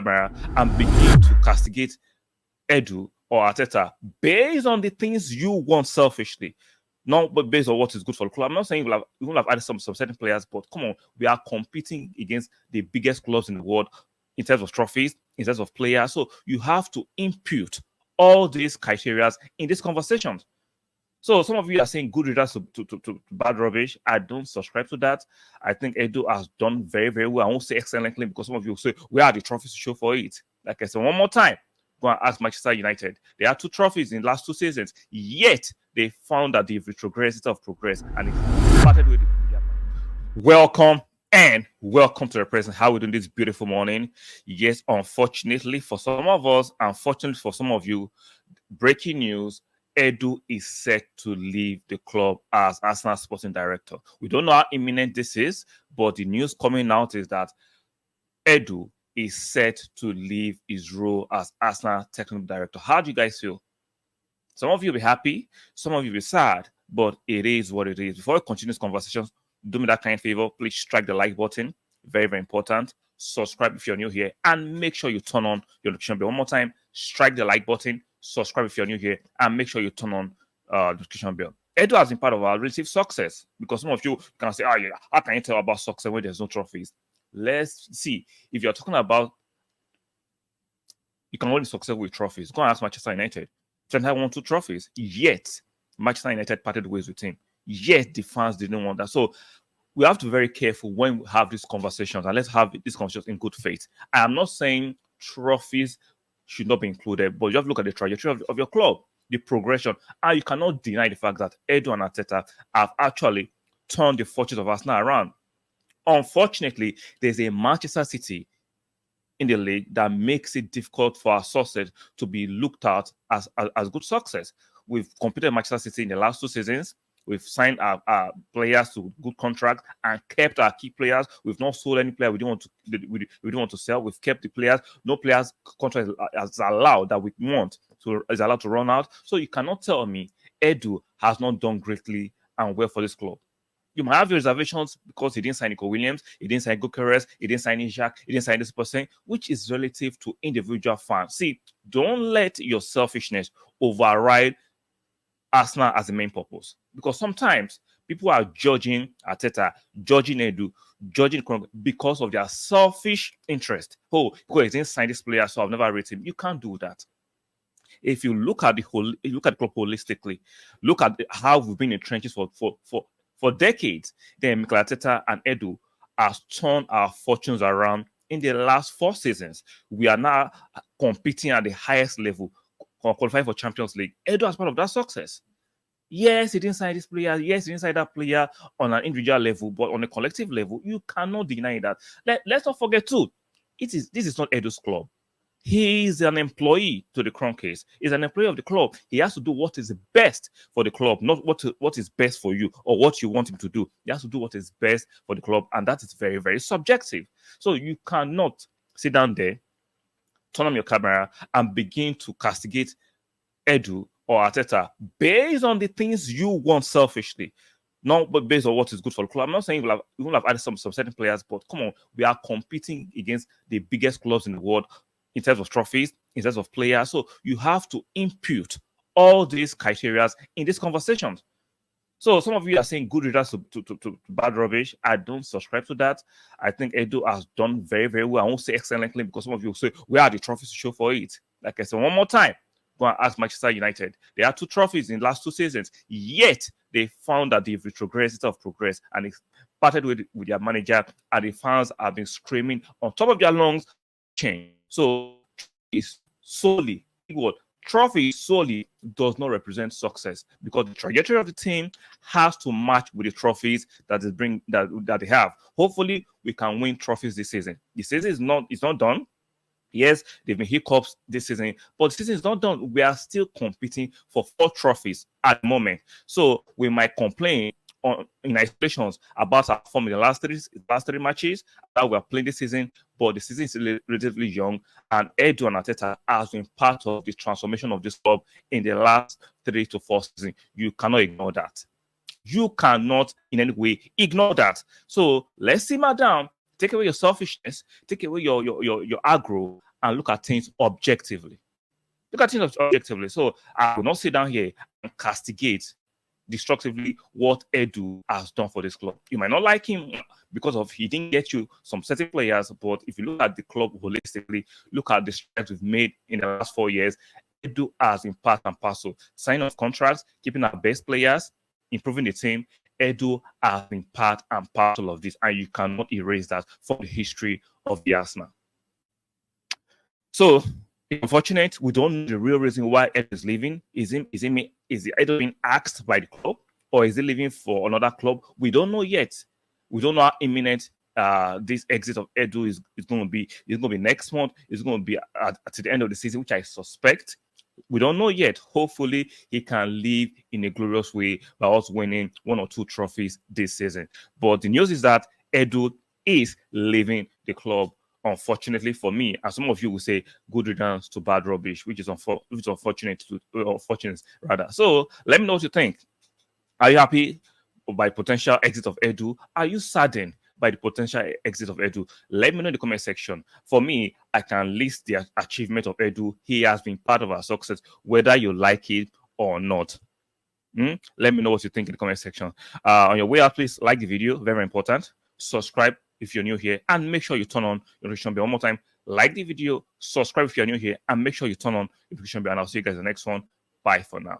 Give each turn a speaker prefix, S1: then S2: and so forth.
S1: camera and begin to castigate Edu or Arteta based on the things you want selfishly, not but based on what is good for the club. I'm not saying we will have added some certain players, but come on, we are competing against the biggest clubs in the world in terms of trophies, in terms of players. So you have to impute all these criteria in these conversations. So some of you are saying good readers to bad rubbish. I don't subscribe to that. I think Edu has done very, very well. I won't say excellently because some of you will say, where are the trophies to show for it? Like I said, one more time, go and ask Manchester United. They had 2 trophies in the last 2 seasons, yet they found that they've retrogressed instead of progress, and it started with welcome and welcome to the present. How are we doing this beautiful morning? Yes, unfortunately for some of us, unfortunately for some of you, breaking news: Edu is set to leave the club as Arsenal sporting director. We don't know how imminent this is, but the news coming out is that Edu is set to leave his role as Arsenal technical director. How do you guys feel? Some of you will be happy, some of you will be sad, but it is what it is. Before we continue this conversation, do me that kind of favor. Please strike the like button. Very, very important. Subscribe if you're new here, and make sure you turn on your notification bell. One more time, strike the like button. Subscribe if you're new here, and make sure you turn on the notification bell. Edu has been part of our relative success, because some of you can say, oh yeah, how can you tell about success when there's no trophies? Let's see. If you're talking about you can only success with trophies, go and ask Manchester United. Trent won 2 trophies, yet Manchester United parted ways with him. Yet the fans didn't want that. So we have to be very careful when we have these conversations, and let's have these conversations in good faith. I am not saying trophies should not be included, but you have to look at the trajectory of your club, the progression, and you cannot deny the fact that Edu and Arteta have actually turned the fortunes of Arsenal around. Unfortunately, there's a Manchester City in the league that makes it difficult for our success to be looked at as good success. We've competed Manchester City in the last 2 seasons. We've signed our players to good contracts and kept our key players. We've not sold any player we didn't want to sell. We've kept the players. No players contract is allowed that we want to is allowed to run out. So you cannot tell me Edu has not done greatly and well for this club. You might have your reservations because he didn't sign Nico Williams, he didn't sign Gokeres, he didn't sign Ishak, he didn't sign this person, which is relative to individual fans. See, don't let your selfishness override Arsenal as the main purpose. Because sometimes people are judging Arteta, judging Edu, judging because of their selfish interest. Oh, because he didn't sign this player, so I've never rated him. You can't do that. If you look at the club holistically, look at how we've been in trenches for decades, then Mikel Arteta and Edu have turned our fortunes around in the last 4 seasons. We are now competing at the highest level, qualifying for Champions League. Edu is part of that success. Yes, he didn't sign this player. Yes, he didn't sign that player on an individual level, but on a collective level, you cannot deny that. Let's not forget too, this is not Edu's club. He is an employee to the Crown case. He's an employee of the club. He has to do what is best for the club, not what is best for you or what you want him to do. He has to do what is best for the club, and that is very, very subjective. So you cannot sit down there, turn on your camera, and begin to castigate Edu or Arteta based on the things you want selfishly, not but based on what is good for the club. I'm not saying we will have added some certain players, but come on, we are competing against the biggest clubs in the world in terms of trophies, in terms of players. So you have to impute all these criteria in these conversations. So some of you are saying good readers to bad rubbish. I don't subscribe to that. I think Edu has done very, very well. I won't say excellently because some of you will say, where are the trophies to show for it? Like I said, one more time, go and ask Manchester United. They had 2 trophies in the last 2 seasons, yet they found that they've retrogressed instead of progress, and it started with their manager, and the fans have been screaming on top of their lungs, change. So trophy solely does not represent success, because the trajectory of the team has to match with the trophies that they have. Hopefully, we can win trophies this season. The season is not done. Yes, there have been hiccups this season, but the season is not done. We are still competing for 4 trophies at the moment. So we might complain in isolations about our form in the last three matches that we are playing this season, but the season is relatively young, and Edu and Arteta has been part of the transformation of this club in the last 3 to 4 seasons. You cannot ignore that. You cannot in any way ignore that. So let's simmer down. Take away your selfishness, take away your aggro, and look at things objectively. Look at things objectively. So I will not sit down here and castigate destructively what Edu has done for this club. You might not like him because of he didn't get you some certain players, but if you look at the club holistically, look at the strides we've made in the last 4 years, Edu has been part and parcel. Signing of contracts, keeping our best players, improving the team. Edu has been part and parcel of this, and you cannot erase that from the history of the Arsenal. So it's unfortunate. We don't know the real reason why Edu is leaving. Is Edu being asked by the club, or is he leaving for another club? We don't know yet. We don't know how imminent this exit of Edu is going to be. It's going to be next month. It's going to be at the end of the season, which I suspect. We don't know yet. Hopefully, he can leave in a glorious way by us winning 1 or 2 trophies this season. But the news is that Edu is leaving the club. Unfortunately for me, and some of you will say good riddance to bad rubbish, which is unfortunate rather. So let me know what you think. Are you happy by potential exit of Edu? Are you saddened by the potential exit of Edu? Let me know in the comment section. For me, I can list the achievement of Edu. He has been part of our success, whether you like it or not. Let me know what you think in the comment section. On your way out, please like the video. Very important. Subscribe if you're new here, and make sure you turn on your notification bell. One more time, like the video, subscribe if you're new here, and make sure you turn on your notification bell. And I'll see you guys in the next one. Bye for now.